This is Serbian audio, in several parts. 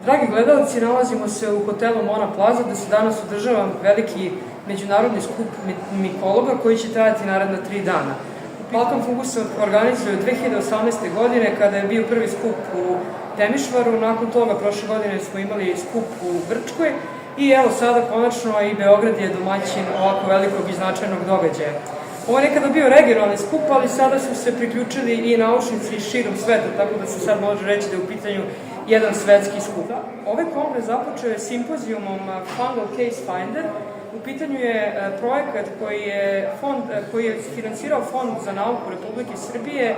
Dragi gledalci, nalazimo se u hotelu Mona Plaza gde se danas održava veliki međunarodni skup mikologa koji će trajati naredna 3 dana. Balkan Fungus se organizuje od 2018. godine kada je bio prvi skup u Temišvaru, nakon toga prošle godine smo imali skup u Grčkoj i evo sada konačno i Beograd je domaćin ovako velikog i značajnog događaja. Ovo je nekada bio regionalni skup, ali sada su se priključili i naučnici širom sveta, tako da se sad može reći da je u pitanju jedan svetski skup. Ovaj kongres započeo je simpozijumom Fungal Case Finder. U pitanju je projekat koji je finansirao Fond za nauku Republike Srbije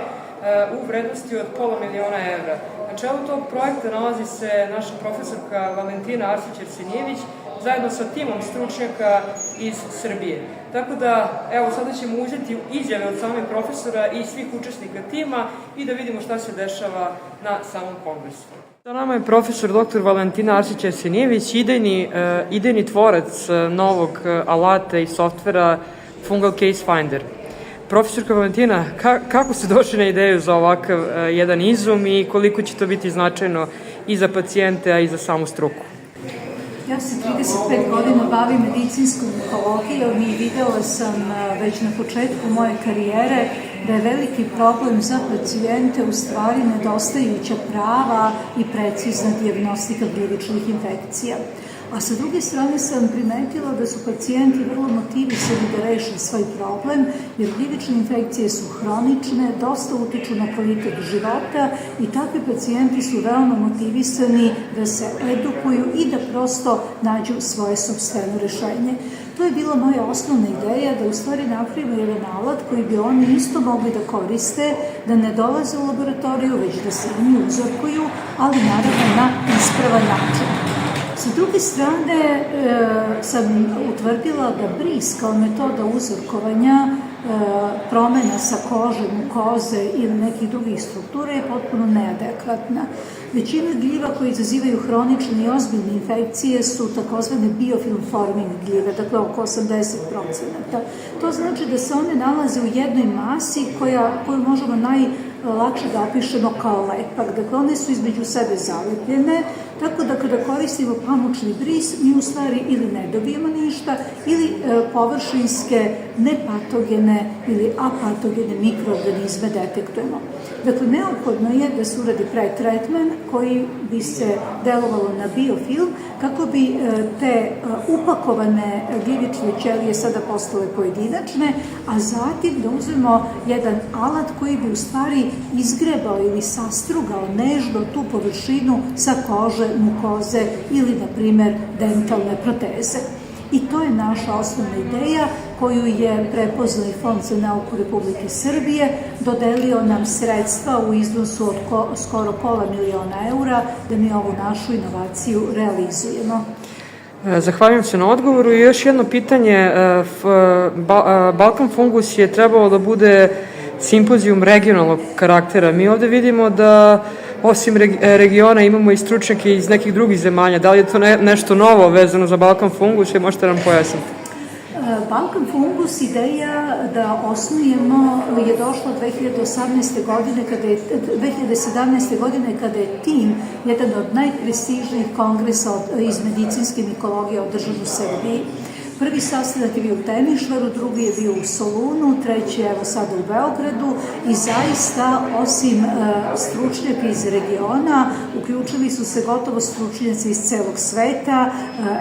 u vrednosti od $500.000 evra. Na čelu tog projekta nalazi se naša profesorka Valentina Arsić-Arsenijević zajedno sa timom stručnjaka iz Srbije. Tako da, evo, sada ćemo uzeti izjave od samih profesora i svih učesnika tima i da vidimo šta se dešava na samom kongresu. Sa nama je profesor dr. Valentina Arsić-Arsenijević, idejni tvorac novog alata i softvera Fungal Case Finder. Profesorka Valentina, kako ste došli na ideju za ovakav jedan izum i koliko će to biti značajno i za pacijente, a i za samu struku? Ja se 35 godina bavim medicinskom onkologijom i videla sam već na početku moje karijere da je veliki problem za pacijente u stvari nedostajuća prava i precizna dijagnostika gljivičnih infekcija. A sa druge strane sam primetila da su pacijenti vrlo motivisani da reše svoj problem, jer gljivične infekcije su hronične, dosta utiču na kvalitet života i takvi pacijenti su veoma motivisani da se edukuju i da prosto nađu svoje sopstveno rešenje. To je bila moja osnovna ideja, da u stvari napravimo jedan alat koji bi oni isto mogli da koriste, da ne dolaze u laboratoriju, već da se oni uzorkuju, ali naravno na ispravan način. Sa druge strane, sam utvrdila da bris kao metoda uzorkovanja promena sa kože, mukoze ili nekih drugih struktura je potpuno neadekvatna. Većina gljiva koje izazivaju hronične i ozbiljne infekcije su takozvane biofilm forming gljive, dakle oko 80%. To znači da se one nalaze u jednoj masi koju možemo najlakše da opišemo kao lepak. Dakle, one su između sebe zalepljene, tako da kada koristimo pamučni bris, mi u stvari ili ne dobijemo ništa, ili površinske, nepatogene ili apatogene mikroorganizme detektujemo. Dakle, neophodno je da se uradi pretretman koji bi se delovalo na biofilm kako bi te upakovane gljivične ćelije sada postale pojedinačne, a zatim da uzmemo jedan alat koji bi u stvari izgrebao ili sastrugao nežno tu površinu sa kože, mukoze ili, na primer, dentalne proteze. I to je naša osnovna ideja koju je prepoznao i Fond za nauku Republike Srbije, dodelio nam sredstva u iznosu od skoro $500.000 evra da mi ovu našu inovaciju realizujemo. Zahvaljujem se na odgovoru i još jedno pitanje. Balkan Fungus je trebalo da bude simpozijum regionalnog karaktera. Mi ovde vidimo da osim regiona imamo i stručnjake iz nekih drugih zemalja. Da li je to nešto novo vezano za Balkan Fungus i možete nam pojasniti? Balkan Fungus ideja da osnujemo je došla 2017. godine kada je tim, jedan od najprestižnijih kongresa iz medicinske mikologije održan u Srbiji. Prvi sastanak je bio u Temišvaru, drugi je bio u Solunu, treći je evo sada u Beogradu i zaista osim stručnjaka iz regiona uključili su se gotovo stručnjaci iz celog sveta,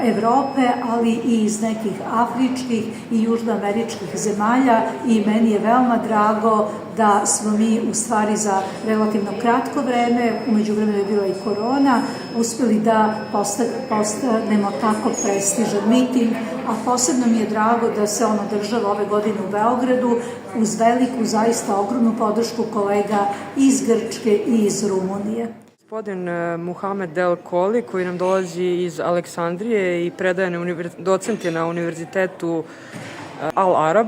Evrope, ali i iz nekih afričkih i južnoameričkih zemalja i meni je veoma drago da smo mi u stvari za relativno kratko vreme, umeđu vremenu je bila i korona, uspeli da postanemo tako prestižan miting, a posebno mi je drago da se on održava ove godine u Beogradu uz veliku, zaista ogromnu podršku kolega iz Grčke i iz Rumunije. Gospodin Muhamed Del Koli, koji nam dolazi iz Aleksandrije i docent je na univerzitetu Al Arab.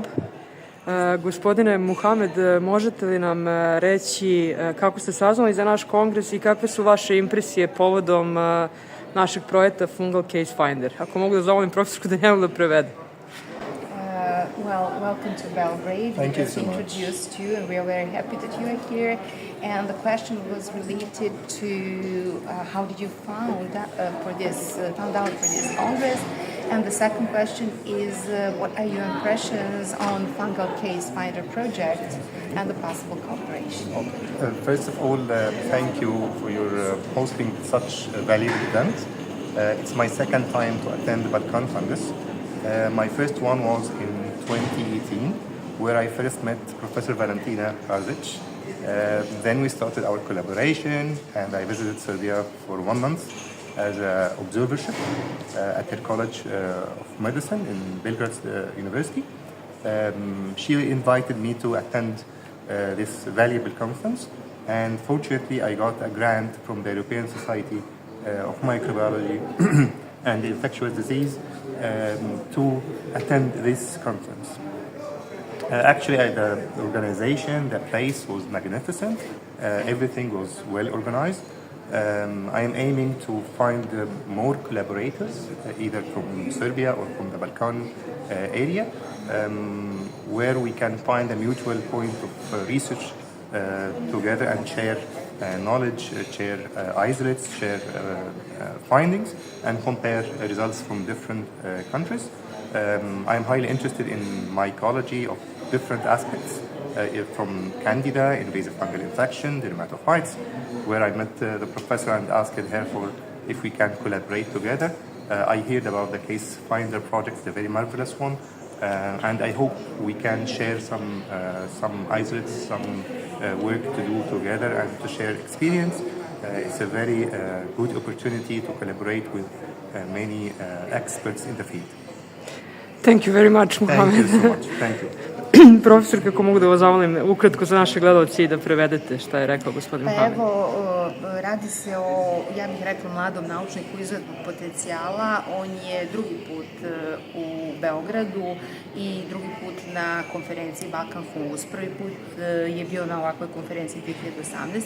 Gospodine Muhamed, možete li nam reći kako ste saznali za naš kongres i kakve su vaše impresije povodom našeg projekta Fungal Case Finder? Ako mogu da zamolim profesorku da njemu da prevede. Well, welcome to Belgrade. Thank We you just so much. introduced you, and we are very happy that you are here. And the question was related to how did you found out for this Congress? And the second question is what are your impressions on Fungal Case Finder project and the possible cooperation? First of all, thank you for your hosting such a valuable event. It's my second time to attend the Balkan Congress. My first one was in 2018, where I first met Professor Valentina Arzic. Then we started our collaboration, and I visited Serbia for 1 month as an observership at her College of Medicine in Belgrade University. She invited me to attend this valuable conference, and fortunately I got a grant from the European Society of Microbiology and Infectious Disease to attend this conference. Actually, the organization, the place was magnificent. Everything was well organized. I am aiming to find more collaborators, either from Serbia or from the Balkan area, where we can find a mutual point of research together and share knowledge, share isolates, share findings, and compare results from different countries. I'm highly interested in mycology of different aspects, from Candida, invasive fungal infection, dermatophytes, where I met the professor and asked her for if we can collaborate together. I heard about the Case Finder project, the very marvelous one, and I hope we can share some isolates, some work to do together and to share experience. It's a very good opportunity to collaborate with many experts in the field. Thank you very much, Mohamed. Thank you so much. Thank you. Profesor, kako mogu da vas zamolim ukratko za naše gledalce i da prevedete šta je rekao gospodin Mohamed? Evo, radi se o, ja bih rekla, mladom naučniku izuzetnog potencijala. On je drugi put u Beogradu i drugi put na konferenciji Balkan Fungus. Prvi put je bio na ovakvoj konferenciji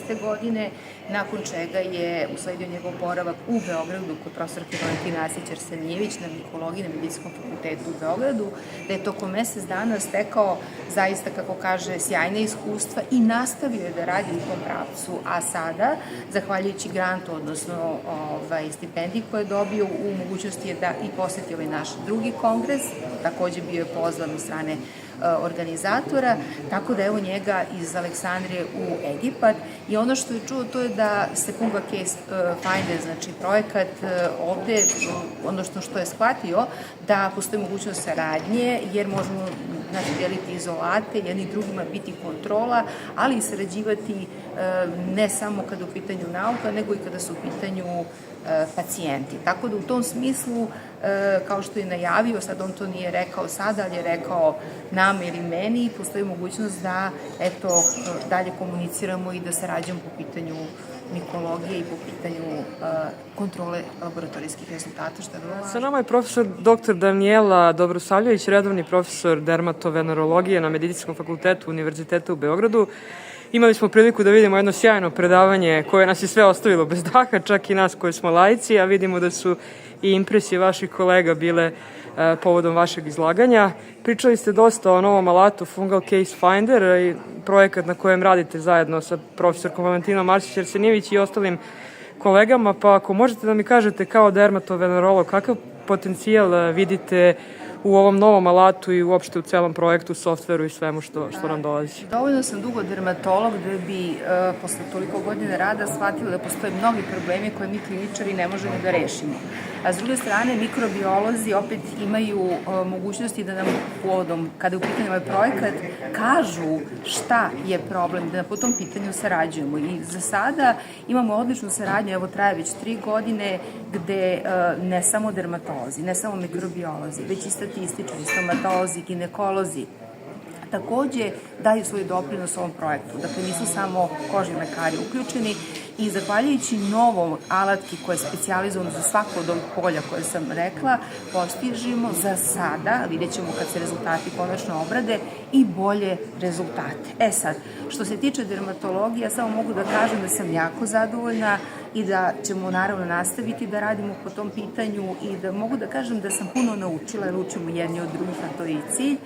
2018. godine, nakon čega je usledio njegov boravak u Beogradu kod profesorke Valentina Arsić-Arsenijević na mikologiji na Medicinskom fakultetu u Beogradu, da je tokom mesec dana stekao zaista, kako kaže, sjajne iskustva i nastavio je da radi u tom pravcu. A sada, zahvaljujući grantu, odnosno stipendiji koje je dobio, u mogućnosti je da i poseti ovaj naš drugi kongres, takođe bio je pozvan od strane organizatora, tako da evo njega iz Aleksandrije u Egipat. I ono što je čuo, to je da se Fungal Case Finder, znači projekat ovde, ono što je shvatio, da postoji mogućnost saradnje, jer možemo deliti izolate, jedni drugima biti kontrola, ali i sarađivati ne samo kada je u pitanju nauka, nego i kada su u pitanju pacijenti. Tako da u tom smislu, kao što je najavio, sad on to nije rekao sada, ali je rekao nama ili meni, postoji mogućnost da dalje komuniciramo i da sarađujemo po pitanju mikologije i po pitanju kontrole laboratorijskih rezultata, što je vrlo važno. Sa nama je profesor dr. Danijela Dobrosavljević, redovni profesor dermatovenerologije na Medicinskom fakultetu Univerziteta u Beogradu. Imali smo priliku da vidimo jedno sjajno predavanje koje nas je sve ostavilo bez daha, čak i nas koji smo laici, a vidimo da su i impresije vaših kolega bile povodom vašeg izlaganja. Pričali ste dosta o novom alatu Fungal Case Finder i projekat na kojem radite zajedno sa profesorkom Valentinom Arsić-Arsenijević i ostalim kolegama, pa ako možete da mi kažete kao dermatovenerolog kakav potencijal vidite u ovom novom alatu i uopšte u celom projektu, softveru i svemu što nam dolazi? Dovoljno sam dugo dermatolog da bi posle toliko godina rada shvatila da postoje mnogi problemi koje mi kliničari ne možemo da rešimo. A s druge strane, mikrobiolozi opet imaju mogućnosti da nam povodom, kada je u pitanju ovaj projekat, kažu šta je problem, da po tom pitanju sarađujemo. I za sada imamo odličnu saradnju, evo traje već 3 godine, gde ne samo dermatolozi, ne samo mikrobiolozi, već i statističari, stomatolozi, ginekolozi, takođe daju svoj doprinos ovom projektu. Dakle, nisu samo kožni lekari uključeni i zahvaljujući novom alatki koja je specijalizovana za svako od ovih polja koje sam rekla, postižemo za sada, vidjet ćemo kad se rezultati konačno obrade, i bolje rezultate. Sad, što se tiče dermatologije, samo mogu da kažem da sam jako zadovoljna i da ćemo naravno nastaviti da radimo po tom pitanju i da mogu da kažem da sam puno naučila, jer učimo jedni od drugih, a to je i cilj.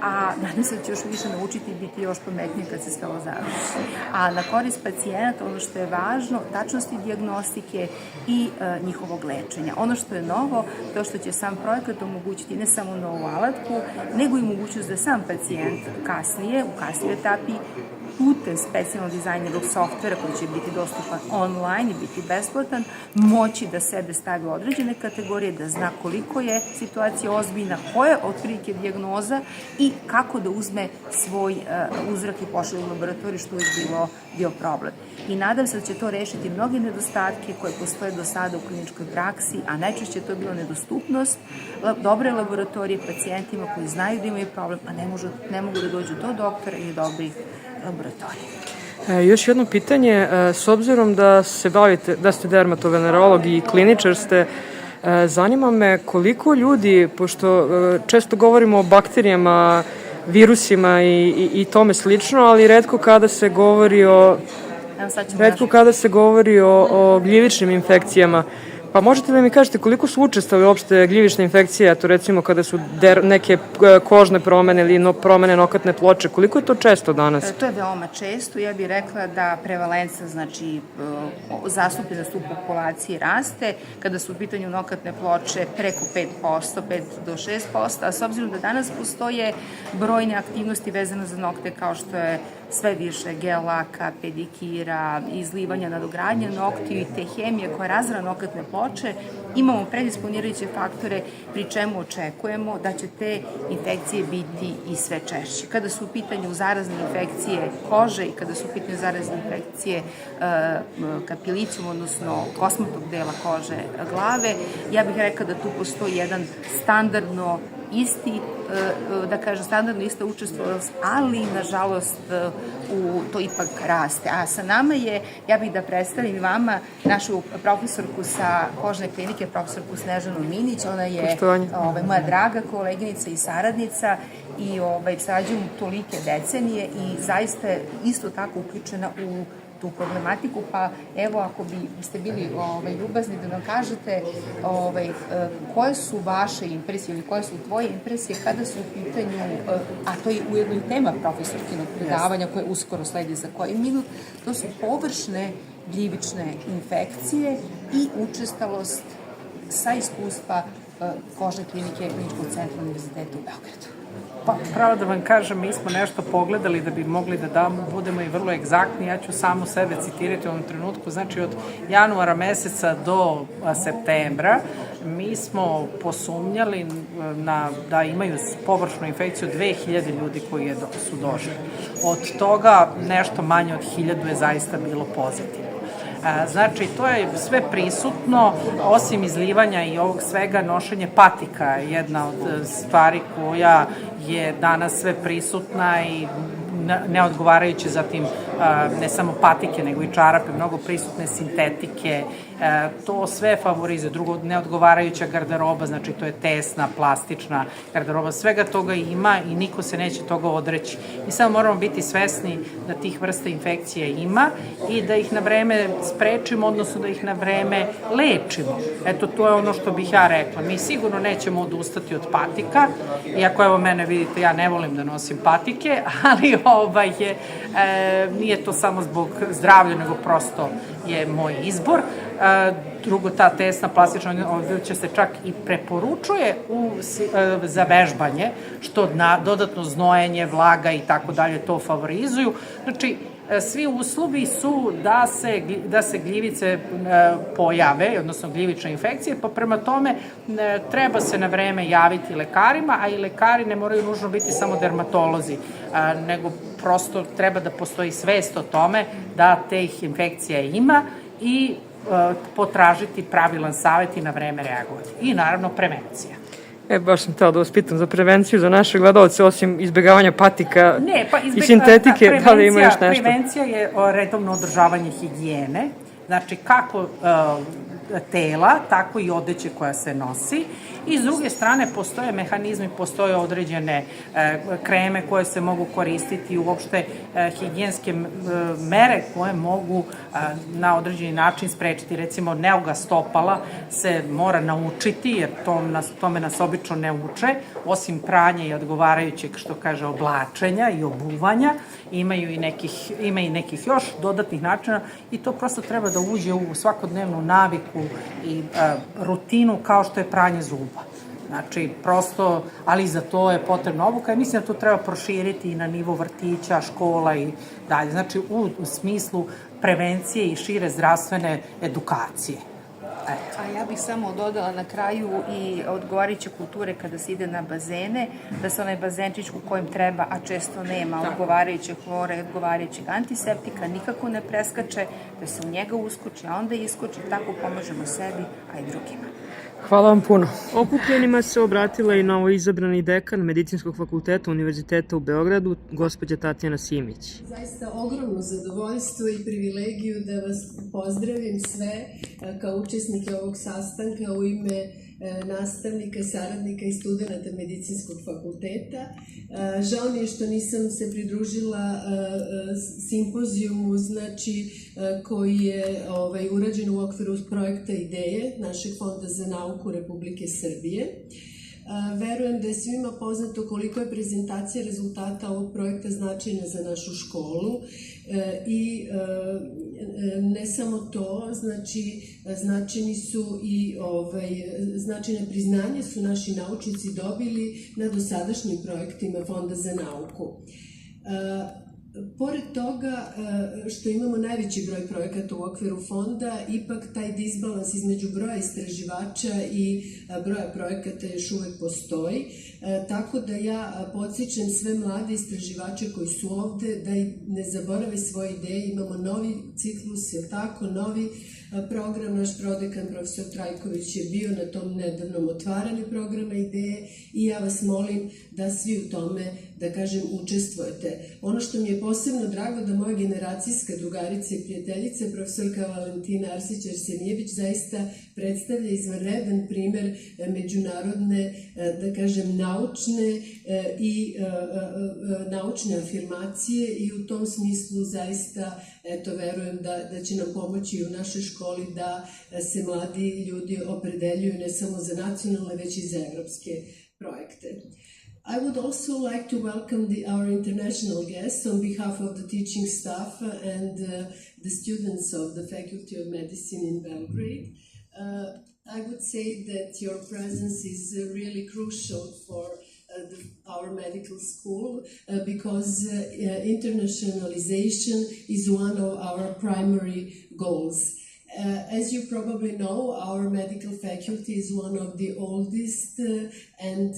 a nadam se da će još više naučiti i biti još pametnije kad se sve ovo završi. A na korist pacijenata, ono što je važno, tačnosti dijagnostike i njihovog lečenja. Ono što je novo, to što će sam projekat omogućiti ne samo novu alatku, nego i mogućnost da sam pacijent kasnije, u kasnijoj etapi, putem specijalno dizajnirog softvera koji će biti dostupan online i biti besplatan, moći da sebe stavi u određene kategorije, da zna koliko je situacija ozbiljna, koja je otprilike dijagnoza i kako da uzme svoj uzrak i pošalje u laboratoriju, što je bio problem. I nadam se da će to rešiti mnoge nedostatke koje postoje do sada u kliničkoj praksi, a najčešće to je bilo nedostupnost dobre laboratorije pacijentima koji znaju da imaju problem, a ne mogu da dođu do doktora ili dobrih laboratorija. Još jedno pitanje, s obzirom da se bavite, da ste dermatovenerolog i kliničar ste, zanima me koliko ljudi, pošto često govorimo o bakterijama, virusima i tome slično, ali retko kada se govori o gljivičnim infekcijama. Pa možete da mi kažete koliko su učestale uopšte gljivične infekcije, to recimo kada su neke kožne promene ili promene nokatne ploče, koliko je to često danas? To je veoma često. Ja bih rekla da prevalenca, znači zastupljenost u populaciji raste. Kada su u pitanju nokatne ploče preko 5%, 5 do 6%, a s obzirom da danas postoje brojne aktivnosti vezane za nokte kao što je sve više gel laka, pedikira, izlivanja, nadogradnje noktiju i te hemije koja razvara nokatne ploče, imamo predisponirajuće faktore pri čemu očekujemo da će te infekcije biti i sve češće. Kada su u pitanju zarazne infekcije kože i kada su u pitanju zarazne infekcije kapilicum, odnosno kosmatog dela kože glave, ja bih rekla da tu postoji jedan standardno standardno ista učestvovanost, ali nažalost to ipak raste. A sa nama je, ja bih da predstavim vama našu profesorku sa kožne klinike, profesorku Snežanu Minić, ona je moja draga koleginica i saradnica i sarađujemo tolike decenije i zaista je isto tako uključena u tu problematiku, pa evo ako biste bili ljubazni da nam kažete koje su vaše impresije ili koje su tvoje impresije kada su u pitanju, a to je ujedno i tema profesorkinog predavanja koje uskoro sledi za koji minut, to su površne gljivične infekcije i učestalost sa iskustva kožne klinike Kliničkog centra Univerziteta u Beogradu. Pa, pravo da vam kažem, mi smo nešto pogledali da bi mogli da budemo i vrlo egzaktni. Ja ću samo sebe citirati u ovom trenutku. Znači, od januara meseca do septembra mi smo posumnjali da imaju površnu infekciju 2000 ljudi koji su došli. Od toga nešto manje od 1000 je zaista bilo pozitivno. Znači, to je sve prisutno, osim izlivanja i ovog svega, nošenje patika je jedna od stvari koja je danas sve prisutna i neodgovarajuće, zatim ne samo patike, nego i čarape, mnogo prisutne sintetike, to sve favorizuje. Drugo, neodgovarajuća garderoba, znači to je tesna, plastična garderoba, svega toga ima i niko se neće toga odreći. Mi samo moramo biti svesni da tih vrsta infekcije ima i da ih na vreme sprečimo, odnosno da ih na vreme lečimo. Eto, to je ono što bih ja rekla. Mi sigurno nećemo odustati od patika, iako evo mene vidite, ja ne volim da nosim patike, ali nije to samo zbog zdravlja, nego prosto je moj izbor. Drugo, ta tesna plastična će se čak i preporučuje za vežbanje, što dodatno znojenje, vlaga i tako dalje to favorizuju. Znači, svi uslovi su da se gljivice pojave, odnosno gljivične infekcije, pa prema tome treba se na vreme javiti lekarima, a i lekari ne moraju nužno biti samo dermatolozi, nego prosto treba da postoji svest o tome da teh infekcija ima i potražiti pravilan savjet i na vreme reagovati. I naravno prevencija. Baš sam htela da vas pitam za prevenciju za naše gledalce, osim izbjegavanja patika i sintetike, da li ima još nešto? Prevencija je redovno održavanje higijene, znači kako tela, tako i odeće koja se nosi I s druge strane postoje mehanizmi, postoje određene kreme koje se mogu koristiti, uopšte higijenske mere koje mogu na određeni način sprečiti. Recimo, neuga stopala se mora naučiti, jer tome nas obično ne uče, osim pranja i odgovarajućeg, što kaže, oblačenja i obuvanja, ima i nekih još dodatnih načina i to prosto treba da uđe u svakodnevnu naviku i rutinu kao što je pranje zuba. Znači, prosto, ali za to je potrebna obuka i mislim da to treba proširiti i na nivo vrtića, škola i dalje. Znači, u smislu prevencije i šire zdravstvene edukacije. Eto. A ja bih samo dodala na kraju i odgovarajuće kulture kada se ide na bazene, da se onaj bazenčić u kojem treba, a često nema odgovarajuće hlora i odgovarajućeg antiseptika, nikako ne preskače, da se u njega uskoči, a onda iskoči, tako pomažemo sebi, a i drugima. Hvala vam puno. Okupljenima se obratila i novoizabrani dekan Medicinskog fakulteta Univerziteta u Beogradu, gospođa Tatjana Simić. Zaista ogromno zadovoljstvo i privilegiju da vas pozdravim sve kao učesnike ovog sastanka u ime nastavnika, saradnika i studenta Medicinskog fakulteta. Žao mi je što nisam se pridružila simpozijumu, znači, koji je urađen u okviru projekta IDEje, našeg Fonda za nauku Republike Srbije. Verujem da je svima poznato koliko je prezentacija rezultata ovog projekta značajna za našu školu i ne samo to, znači značajni su i značajne priznanje su naši naučnici dobili na dosadašnjim projektima Fonda za nauku. Pored toga što imamo najveći broj projekata u okviru fonda, ipak taj disbalans između broja istraživača i broja projekata još uvek postoji, tako da ja podsjećam sve mlade istraživače koji su ovde da ne zaborave svoje ideje. Imamo novi ciklus, je tako, novi program. Naš prodekan profesor Trajković je bio na tom nedavnom otvaranju programa IDEje i ja vas molim da svi u tome, da kažem, učestvujete. Ono što mi je posebno drago da moja generacijska drugarica i prijateljica, profesorka Valentina Arsić-Arsenijević, zaista predstavlja izvanredan primer međunarodne, da kažem, naučne i naučne afirmacije i u tom smislu zaista, eto, verujem da će nam pomoći i u našoj školi da se mladi ljudi opredeljuju ne samo za nacionalne, već i za evropske projekte. I would also like to welcome our international guests on behalf of the teaching staff and the students of the Faculty of Medicine in Belgrade. I would say that your presence is really crucial for our medical school because internationalization is one of our primary goals. As you probably know, our medical faculty is one of the oldest and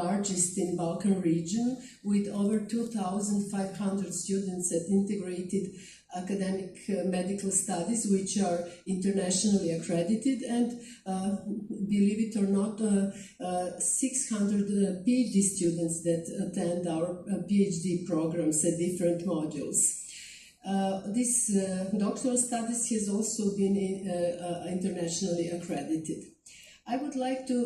largest in Balkan region, with over 2,500 students at integrated academic medical studies, which are internationally accredited, and believe it or not, 600 PhD students that attend our PhD programs at different modules. This doctoral studies has also been internationally accredited. I would like to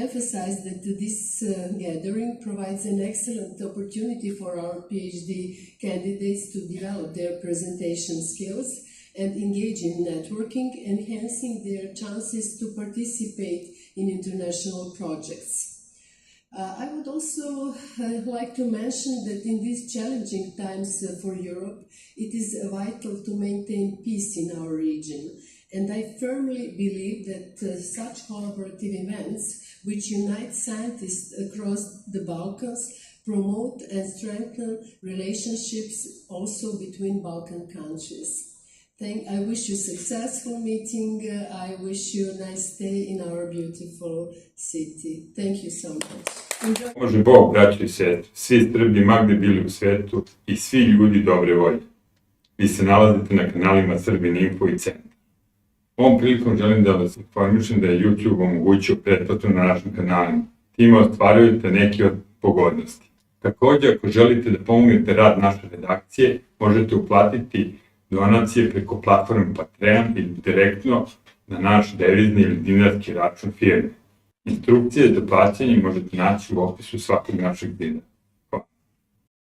emphasize that this gathering provides an excellent opportunity for our PhD candidates to develop their presentation skills and engage in networking, enhancing their chances to participate in international projects. I would also like to mention that in these challenging times for Europe, it is vital to maintain peace in our region. And I firmly believe that such collaborative events, which unite scientists across the Balkans, promote and strengthen relationships also between Balkan countries. I wish you a successful meeting. I wish you a nice stay in our beautiful city. Thank you so much. Može Bog, braći i sestre, svi Srbi ma gde bili u svetu i svi ljudi dobre volje. Vi se nalazite na kanalima Srbin Info i Centar. Ovom prilikom želim da vas informišem da je YouTube omogućio pretplatu na našim kanalima. Time ostvarujete neke od pogodnosti. Također, ako želite da pomognete rad naše redakcije, možete uplatiti donacije preko platforme Patreon ili direktno na naš devizni ili dinarski račun firme. Instrukcije za plaćanje možete naći u opisu svakog našeg videa.